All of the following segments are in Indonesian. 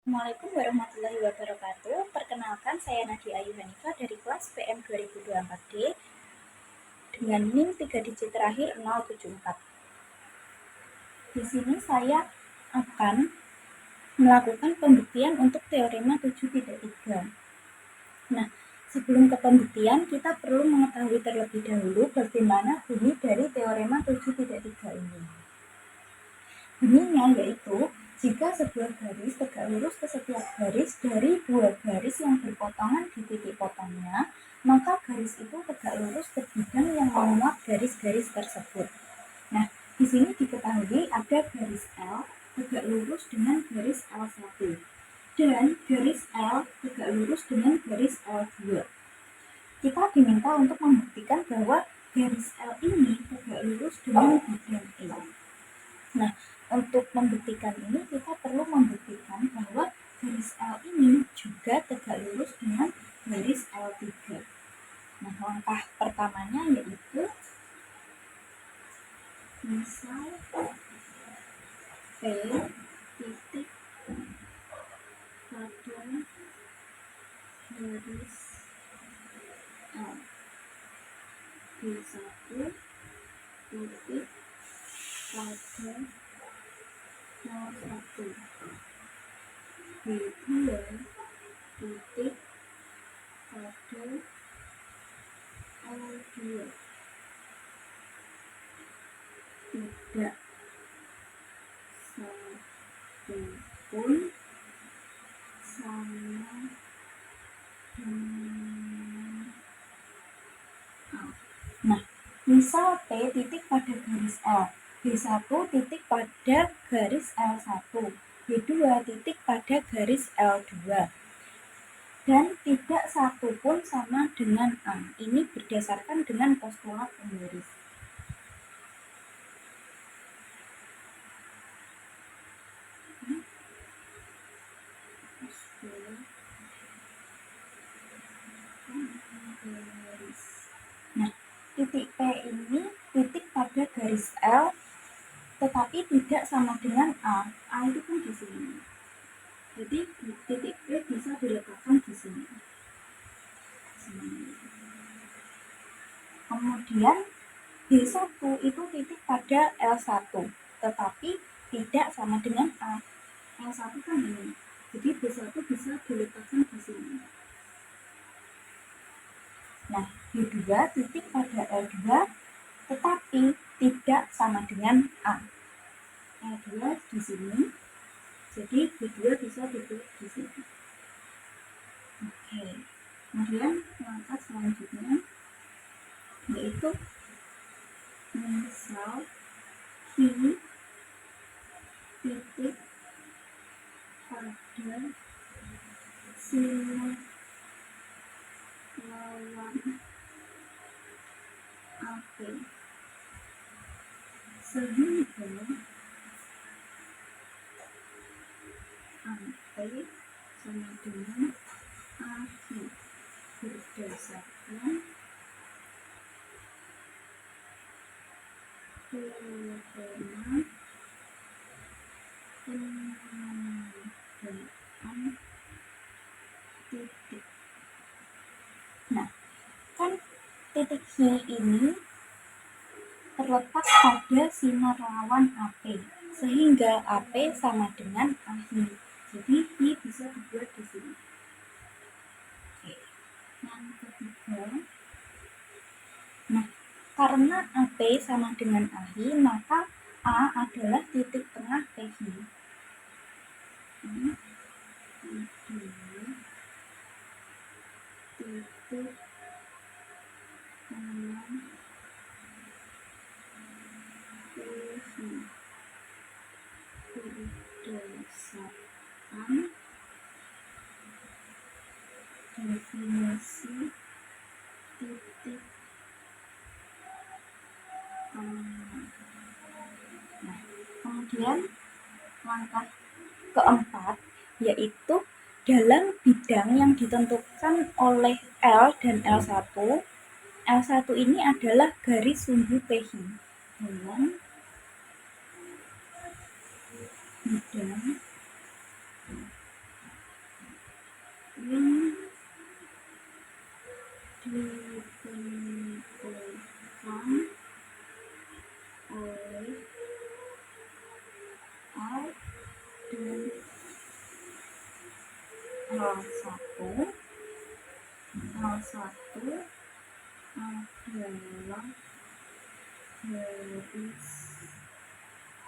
Assalamualaikum warahmatullahi wabarakatuh. Perkenalkan, saya Nadia Ayu Hanifah dari kelas PM 2024D dengan NIM 3 digit terakhir 074. Di sini saya akan melakukan pembuktian untuk teorema 7.3. Nah, sebelum ke pembuktian, kita perlu mengetahui terlebih dahulu bagaimana bunyi dari teorema 7.3 ini. Bunyinya yaitu, jika sebuah garis tegak lurus ke setiap garis dari dua garis yang berpotongan di titik potongnya, maka garis itu tegak lurus ke bidang yang memuat garis-garis tersebut. Nah, di sini diketahui ada garis L tegak lurus dengan garis L1 dan garis L tegak lurus dengan garis L2. Kita diminta untuk membuktikan bahwa garis L ini tegak lurus dengan bidang E. Nah, untuk membuktikan ini, kita perlu membuktikan bahwa garis L ini juga tegak lurus dengan garis L3. Nah, langkah pertamanya yaitu misal P titik pada garis L, P1 titik pada L1, B2 titik pada L2, tidak satu pun sama dengan A. Nah, misal P titik pada garis L, B1 titik pada garis L1, B2 titik pada garis L2, dan tidak satu pun sama dengan A. Ini berdasarkan dengan postulat penggaris. Nah, titik P ini titik pada garis L, tetapi tidak sama dengan A. A itu pun di sini. Jadi titik P bisa diletakkan di sini. Kemudian B1 itu titik pada L1, tetapi tidak sama dengan A. L1 kan ini. Jadi B1 bisa diletakkan di sini. Nah, B2 titik pada L2, tetapi tidak sama dengan A. L2 di sini. Jadi B2 bisa ditulis di sini. Oke. Kemudian langkah selanjutnya yaitu misal Q titik pada sini lawan AP, sehingga AP sama dengan AQ berdasarkan teorema penandaan titik. Nah, kan titik Q ini terletak pada sinar lawan AP, sehingga AP sama dengan AQ. Jadi I bisa dibuat di sini. Oke. Yang ketiga, nah, karena AP sama dengan AQ, maka A adalah titik tengah PQ. Ini adalah titik tengah PQ berdasarkan definisi titik tengah. Nah, kemudian langkah keempat yaitu dalam bidang yang ditentukan oleh L dan L1. L1 ini adalah garis sumbu PQ. Dalam bidang L1 adalah garis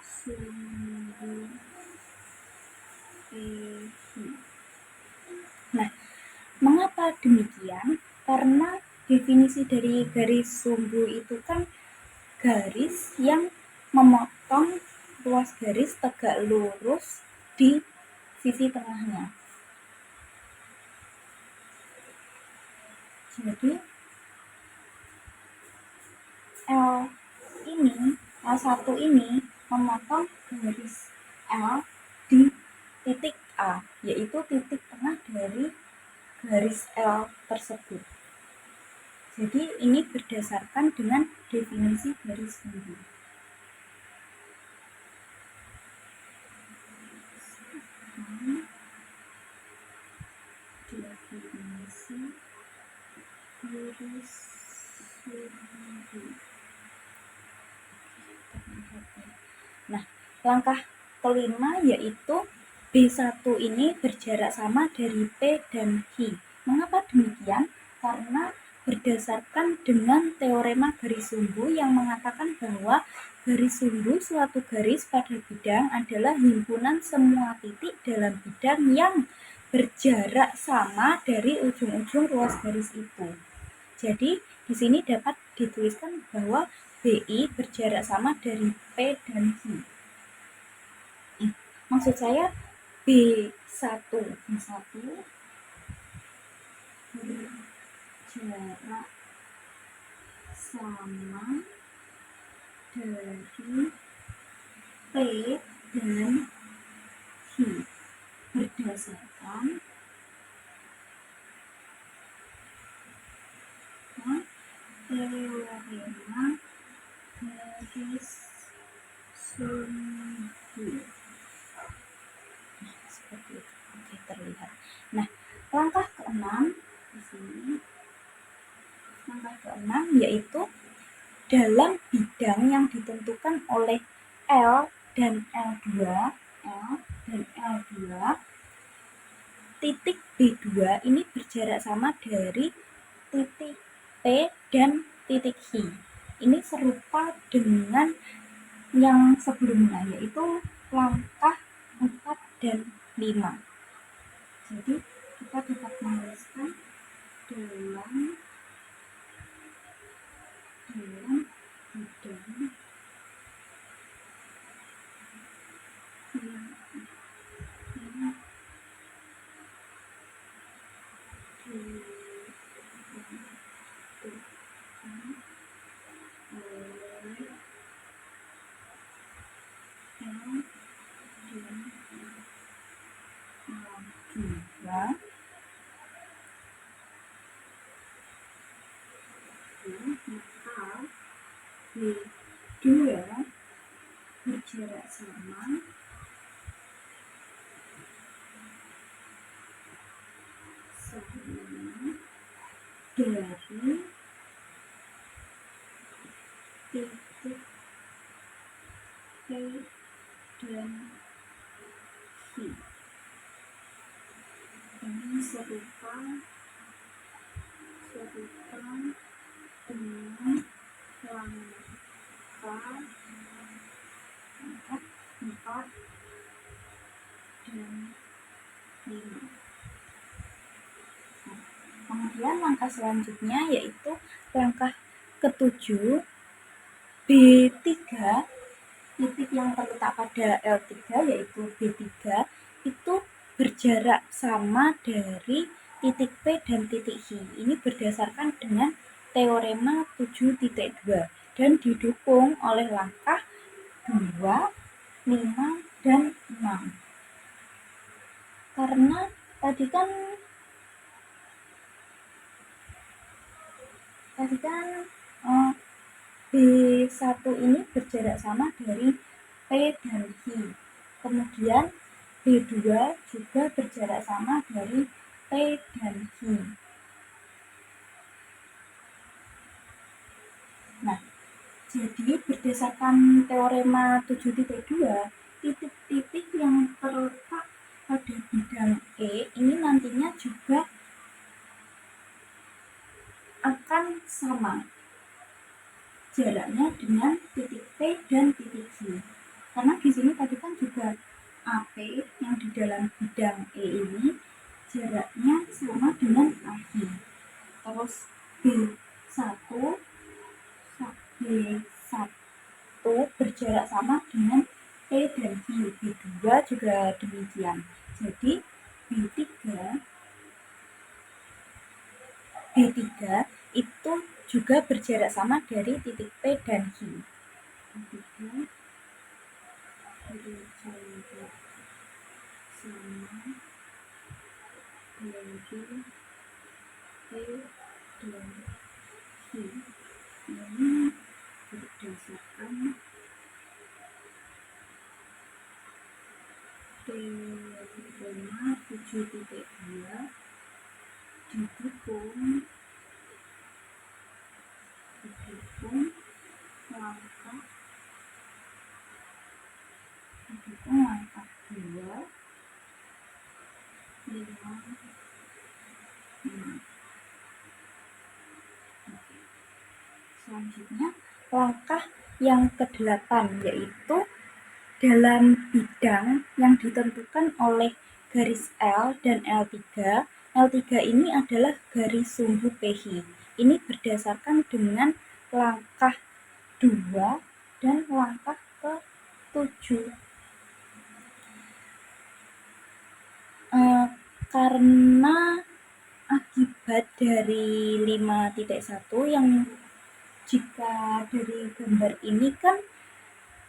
sumbu PQ. Nah, mengapa demikian? Karena definisi dari garis sumbu itu kan garis yang memotong ruas garis tegak lurus di sisi tengahnya. Jadi L1 ini memotong garis L di titik A, yaitu titik tengah dari garis L tersebut. Jadi ini berdasarkan dengan definisi garis sumbu. Definisi garis sumbu. Nah, langkah kelima yaitu B1 ini berjarak sama dari P dan Q. Mengapa demikian? Karena berdasarkan dengan teorema garis sumbu yang mengatakan bahwa garis sumbu suatu garis pada bidang adalah himpunan semua titik dalam bidang yang berjarak sama dari ujung-ujung ruas garis itu. Jadi, di sini dapat dituliskan bahwa BI berjarak sama dari P dan Q. Maksud saya B1 berjarak sama dari P dan Q berdasarkan teorema garis sumbu. Seperti itu. Oke, terlihat. Nah, langkah keenam di sini. Langkah keenam yaitu dalam bidang yang ditentukan oleh L dan L2, titik B2 ini berjarak sama dari titik P dan titik Q. Ini serupa dengan yang sebelumnya, yaitu langkah 4 dan 5. Jadi kita dapat menuliskan dalam bidang maka B2 berjarak sama dari titik P dan Q. Ini serupa dengan langkah 4 dan 5. Kemudian langkah selanjutnya yaitu langkah ke-7, B3, titik yang terletak pada L3 yaitu B3 itu berjarak sama dari titik P dan titik Q. Ini berdasarkan dengan teorema 7.2 dan didukung oleh langkah 2, 5, dan 6. Karena tadi kan B1 ini berjarak sama dari P dan Q. Kemudian B2 juga berjarak sama dari P dan Q. Nah, jadi berdasarkan teorema 7.2, titik-titik yang terletak pada bidang E ini nantinya juga akan sama jaraknya dengan titik P dan titik Q. Karena di sini tadi kan juga AP yang di dalam bidang E ini jaraknya sama dengan AG. Terus B1 berjarak sama dengan P dan Q. B2 juga demikian. Jadi B3 itu juga berjarak sama dari titik P dan Q. B3 berjarak sama dari P dan Q. Ini berdasarkan teorema 7.2 didukung langkah 2, 5, 6. Selanjutnya langkah yang ke-8 yaitu dalam bidang yang ditentukan oleh garis L dan L3. L3 ini adalah garis sumbu PI. Ini berdasarkan dengan langkah 2 dan langkah ke-7. Karena akibat dari 5.1 yang jika dari gambar ini kan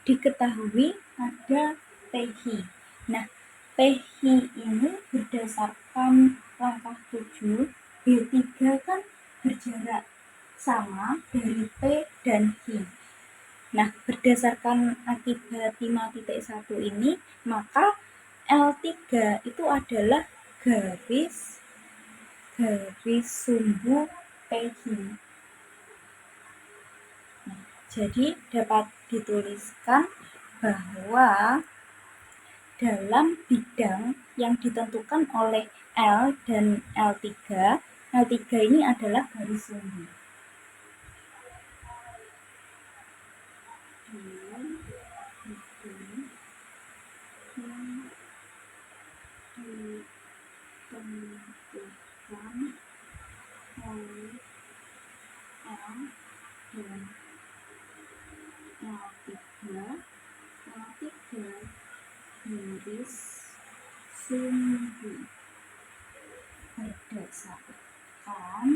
diketahui ada PI. Nah, PI ini berdasarkan langkah 7, B3 kan berjarak sama dari P dan I. Nah, berdasarkan akibat 5.1 ini, maka L3 itu adalah garis sumbu PI. Jadi dapat dituliskan bahwa dalam bidang yang ditentukan oleh L dan L3, L3 ini adalah garis sumbu. Ditentukan oleh L dan L3 garis sumbu berdasarkan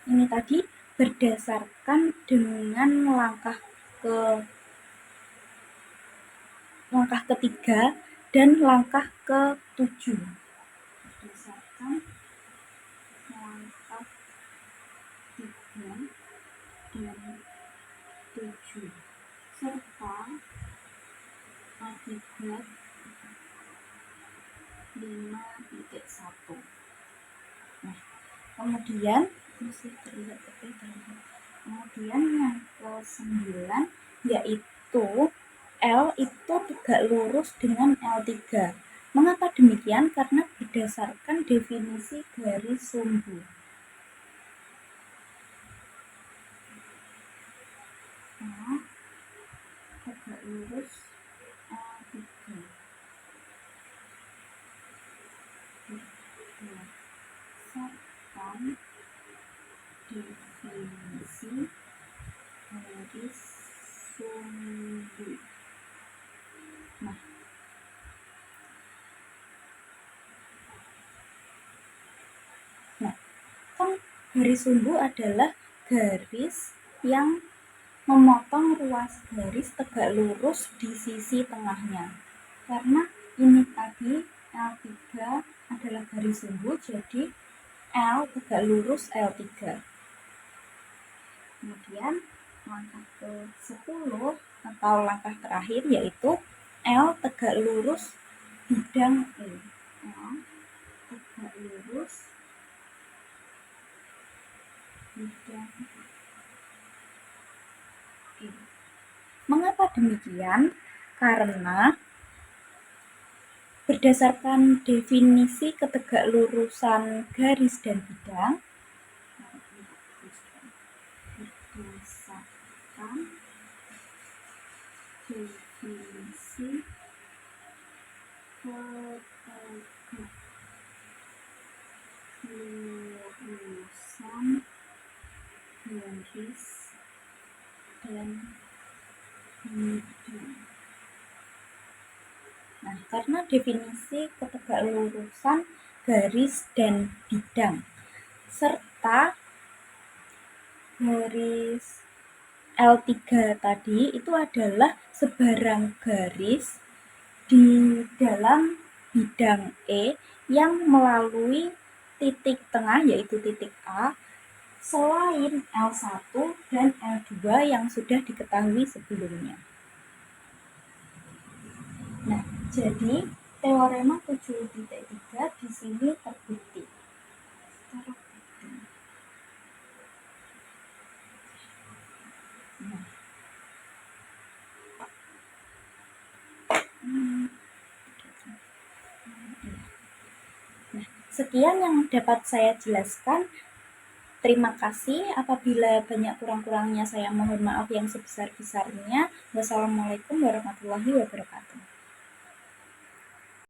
ini tadi berdasarkan dengan langkah ketiga dan langkah ke-7. Berdasarkan langkah 3 dan 7 serta akibat 5.1. Nah, kemudian yang ke-9 yaitu L itu tegak lurus dengan L3. Mengapa demikian? Karena berdasarkan definisi garis sumbu. L tegak lurus L3. Berdasarkan definisi garis sumbu. Nah, kan garis sumbu adalah garis yang memotong ruas garis tegak lurus di sisi tengahnya. Karena ini tadi L3 adalah garis sumbu, jadi L tegak lurus L3. Kemudian langkah ke-10 atau langkah terakhir yaitu L tegak lurus bidang E. L tegak lurus bidang E. Mengapa demikian karena berdasarkan definisi ketegaklurusan garis dan bidang, berdasarkan definisi ketegaklurusan garis dan bidang. Nah, karena definisi ketegaklurusan garis dan bidang serta garis L3 tadi itu adalah sebarang garis di dalam bidang E yang melalui titik tengah yaitu titik A selain L1 dan L2 yang sudah diketahui sebelumnya. Nah, jadi teorema 7.3 di sini terbukti. Sekian yang dapat saya jelaskan. Terima kasih. Apabila banyak kurang-kurangnya saya mohon maaf yang sebesar-besarnya. Wassalamualaikum warahmatullahi wabarakatuh.